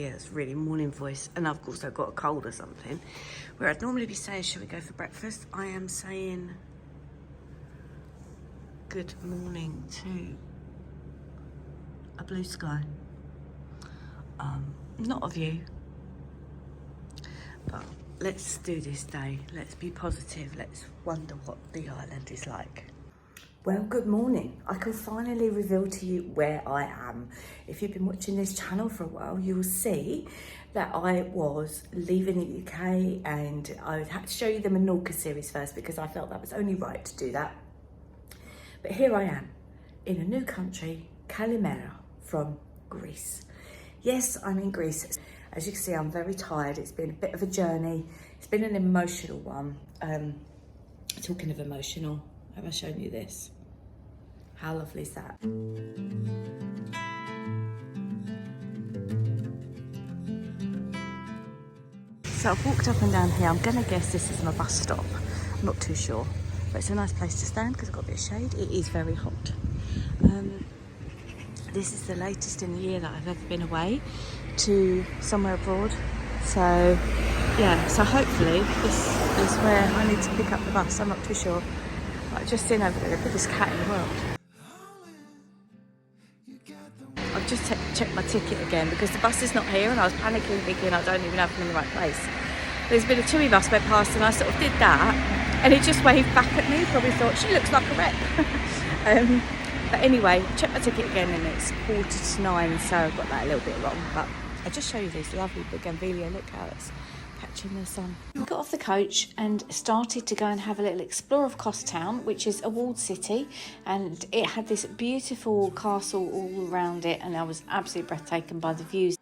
Yeah, it's really morning voice, and I've also got a cold or something. Where I'd normally be saying, shall we go for breakfast? I am saying good morning to a blue sky. Not a view, but let's do this day. Let's be positive. Let's wonder what the island is like. Well, good morning. I can finally reveal to you where I am. If you've been watching this channel for a while, you will see that I was leaving the UK and I had to show you the Menorca series first because I felt that was only right to do that. But here I am in a new country, Kalimera, from Greece. Yes, I'm in Greece. As you can see, I'm very tired. It's been a bit of a journey. It's been an emotional one. Talking of emotional, have I shown you this? How lovely is that? So I've walked up and down here. I'm gonna guess this is my bus stop. I'm not too sure, but it's a nice place to stand because I've got a bit of shade. It is very hot. This is the latest in the year that I've ever been away to somewhere abroad. So yeah, so hopefully this is where I need to pick up the bus. I'm not too sure. But I've just seen over there the biggest cat in the world. I've just checked my ticket again because the bus is not here and I was panicking thinking I don't even have them in the right place. There's been a TUI bus went past and I sort of did that and it just waved back at me, probably thought she looks like a wreck. But anyway, check my ticket again and it's 8:45, so I got that a little bit wrong. But I'll just show you this lovely bougainvillea. Look how it's catching the sun. We got off the coach and started to go and have a little explore of Kos Town, which is a walled city, and it had this beautiful castle all around it, and I was absolutely breathtaken by the views.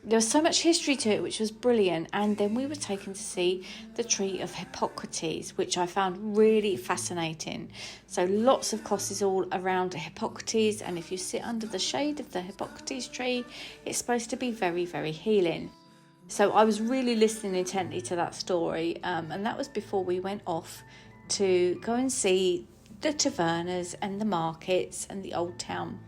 There was so much history to it, which was brilliant. And then we were taken to see the tree of Hippocrates, which I found really fascinating. So lots of Kos all around Hippocrates. And if you sit under the shade of the Hippocrates tree, it's supposed to be very, very healing. So I was really listening intently to that story. And that was before we went off to go and see the tavernas and the markets and the old town.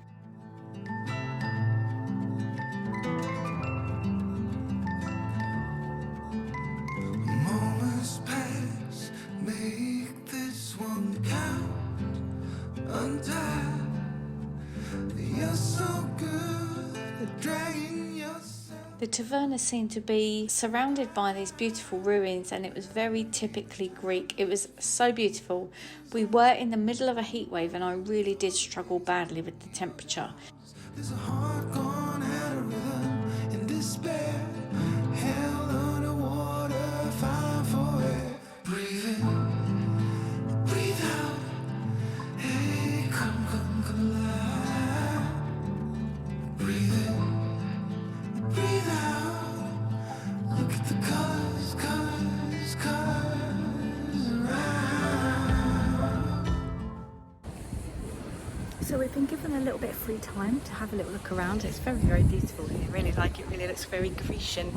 The taverna seemed to be surrounded by these beautiful ruins and it was very typically Greek. It was so beautiful. We were in the middle of a heat wave and I really did struggle badly with the temperature. There's a heart gone out of rhythm in despair, held underwater, fine for air. Breathe in, breathe out, hey, come alive. Breathe in. Breathe out, look at the colors around. So we've been given a little bit of free time to have a little look around. It's very, very beautiful here. I really like it. Really looks very Grecian,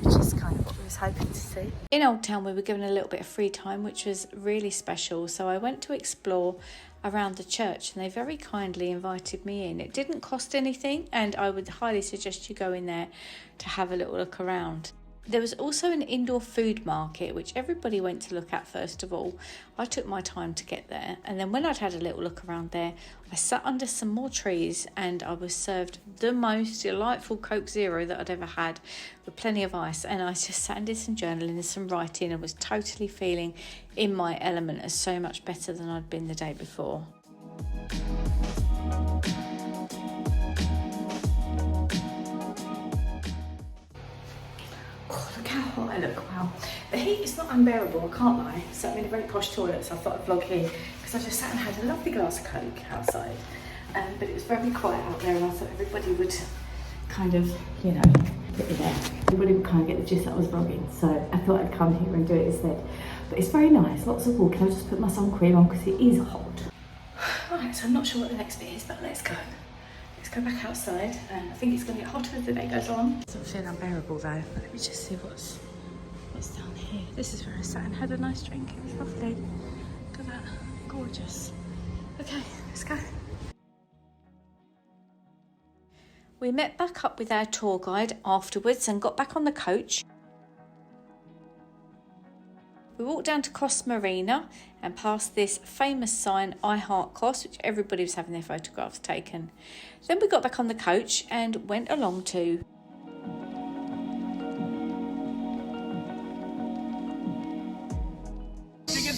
which is kind of what we was hoping to see. In Old Town we were given a little bit of free time, which was really special. So I went to explore around the church and they very kindly invited me in. It didn't cost anything and I would highly suggest you go in there to have a little look around. There was also an indoor food market which everybody went to look at first of all. I took my time to get there and then when I'd had a little look around there I sat under some more trees and I was served the most delightful Coke Zero that I'd ever had with plenty of ice, and I just sat and did some journaling and some writing and was totally feeling in my element as so much better than I'd been the day before. Oh, look how hot I look, wow. The heat is not unbearable, I can't lie. So I'm in a very posh toilet, so I thought I'd vlog here because I just sat and had a lovely glass of Coke outside. But it was very quiet out there and I thought everybody would kind of, you know, get in there. Everybody would kind of get the gist that I was vlogging. So I thought I'd come here and do it instead. But it's very nice, lots of walking. I'll just put my sun cream on because it is hot. Right, so I'm not sure what the next bit is, but let's go. Let's go back outside. I think it's going to get hotter as the day goes on. It doesn't feel unbearable though. Let me just see what's down here. This is where I sat and had a nice drink. It was lovely. Look at that, gorgeous. Okay, let's go. We met back up with our tour guide afterwards and got back on the coach. We walked down to Kos Marina and past this famous sign, I Heart Kos, which everybody was having their photographs taken. Then we got back on the coach and went along to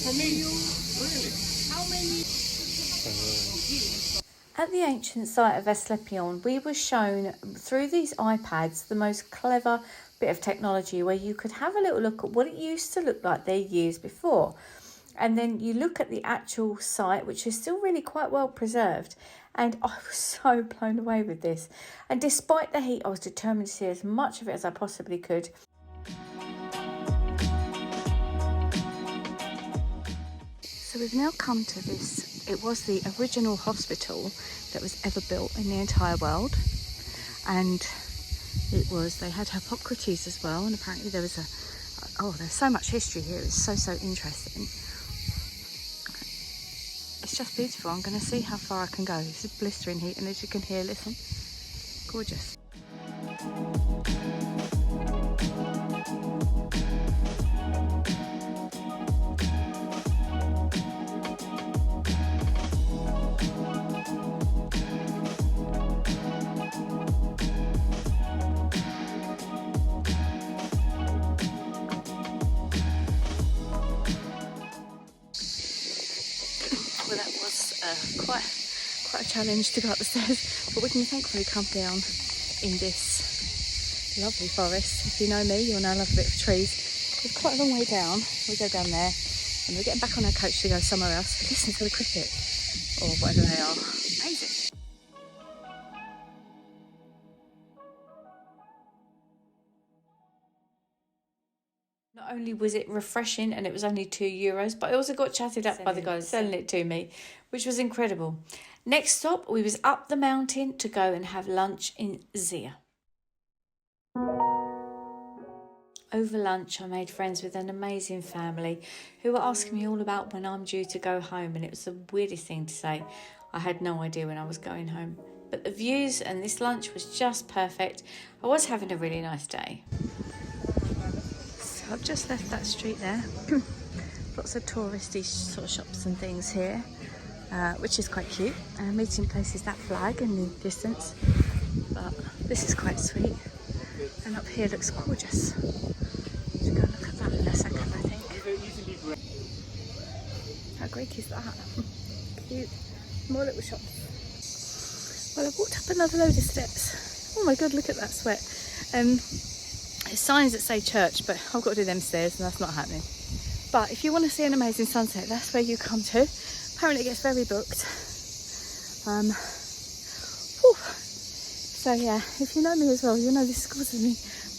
For me, really? How many? At the ancient site of Asclepion, we were shown through these iPads the most clever bit of technology where you could have a little look at what it used to look like there years before. And then you look at the actual site, which is still really quite well preserved. And I was so blown away with this. And despite the heat, I was determined to see as much of it as I possibly could. So we've now come to this. It was the original hospital that was ever built in the entire world. And they had Hippocrates as well. And apparently there was there's so much history here. It's so interesting. It's just beautiful. I'm going to see how far I can go. This is blistering heat. And as you can hear, listen, gorgeous. Well, that was quite a challenge to go up the stairs, but we can thankfully come down in this lovely forest. If you know me, you'll know I love a bit of trees. It's quite a long way down. We go down there and we're getting back on our coach to go somewhere else. Listen to the cricket or whatever they are. Amazing. Not only was it refreshing and it was only €2, but I also got chatted up by the guys selling it to me, which was incredible. Next stop, we was up the mountain to go and have lunch in Zia. Over lunch, I made friends with an amazing family who were asking me all about when I'm due to go home, and it was the weirdest thing to say. I had no idea when I was going home. But the views and this lunch was just perfect. I was having a really nice day. I've just left that street there. Lots of touristy sort of shops and things here, which is quite cute. Meeting place is that flag in the distance, but this is quite sweet. And up here looks gorgeous. Let's go and look at that in a second, I think. How Greek is that? Cute. More little shops. Well, I've walked up another load of steps. Oh my god, look at that sweat. There's signs that say church, but I've got to do them stairs and that's not happening. But if you want to see an amazing sunset, that's where you come to. Apparently it gets very booked. So yeah, if you know me as well, you'll know this causes me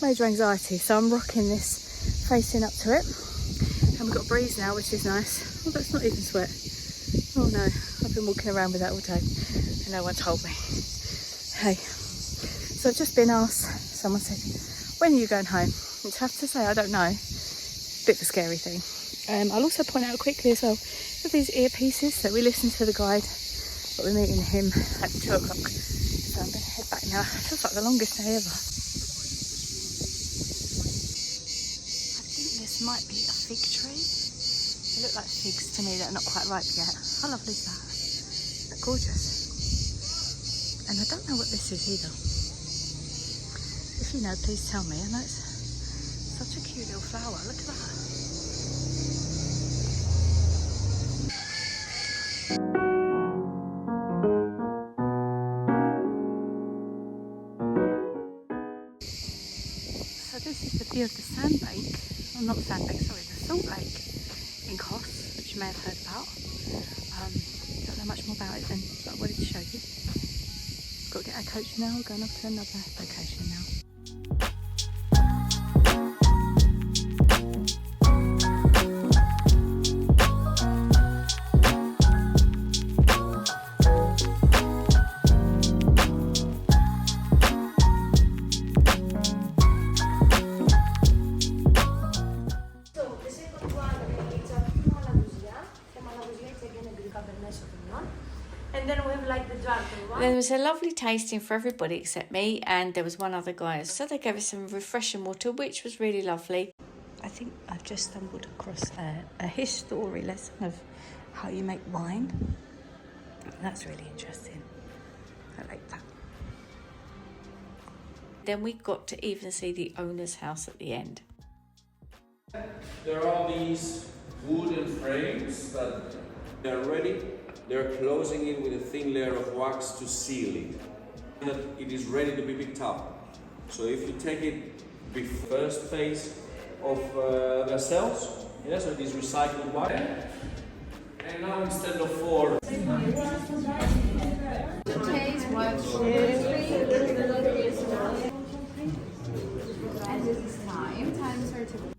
major anxiety. So I'm rocking this facing up to it. And we've got a breeze now, which is nice. Oh, that's not even sweat. Oh no, I've been walking around with that all day and no one told me. Hey, so I've just been asked, someone said, when are you going home? It's have to say I don't know. Bit of a scary thing. I'll also point out quickly as well with these earpieces that we listen to the guide, but we're meeting him at 2 o'clock. So I'm going to head back now. It feels like the longest day ever. I think this might be a fig tree. They look like figs to me that are not quite ripe yet. How lovely is that? Isn't that gorgeous? And I don't know what this is either. If you know, please tell me. I know it's such a cute little flower. Look at that. So this is the view of the sand lake. Well, not sand lake, sorry, the salt lake in Kos, which you may have heard about. Don't know much more about it than I wanted to show you. Got to get our coach now. We're going off to another location now. And then we have like the darker one. There was a lovely tasting for everybody except me, and there was one other guy. So they gave us some refreshing water, which was really lovely. I think I've just stumbled across a history lesson of how you make wine. That's really interesting. I like that. Then we got to even see the owner's house at the end. There are these wooden frames that they're ready. They're closing it with a thin layer of wax to seal it. That it is ready to be picked up. So if you take it the first phase of the cells, yeah, so it is recycled wax. And now instead of 4. And this is time. Times are typical.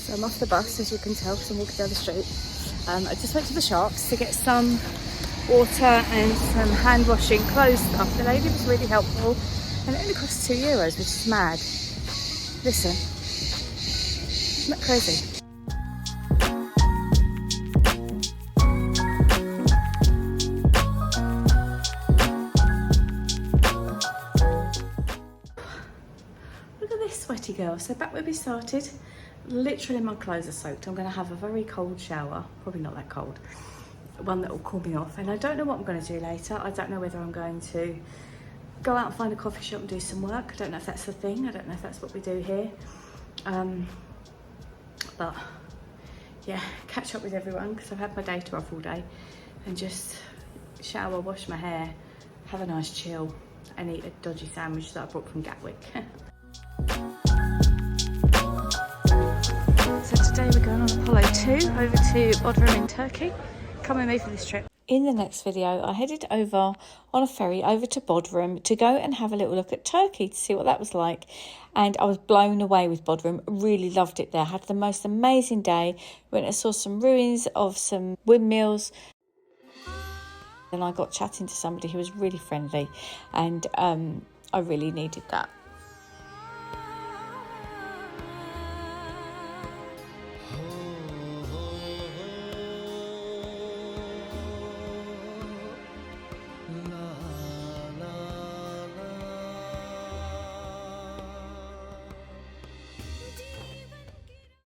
So I'm off the bus, as you can tell, because I'm walking down the street. I just went to the shops to get some water and some hand washing clothes stuff. The lady was really helpful, and it only cost €2, which is mad. Listen, isn't that crazy? Look at this sweaty girl. So back where we started, literally my clothes are soaked. I'm going to have a very cold shower, probably not that cold, one that will cool me off, and I don't know what I'm going to do later. I don't know whether I'm going to go out and find a coffee shop and do some work. I don't know if that's the thing. I don't know if that's what we do here, but yeah, catch up with everyone because I've had my data off all day, and just shower, wash my hair, have a nice chill, and eat a dodgy sandwich that I brought from Gatwick. So today we're going on Apollo 2 over to Bodrum in Turkey. Come with me for this trip. In the next video, I headed over on a ferry over to Bodrum to go and have a little look at Turkey to see what that was like. And I was blown away with Bodrum. Really loved it there. Had the most amazing day. Went and saw some ruins of some windmills. And I got chatting to somebody who was really friendly. And I really needed that.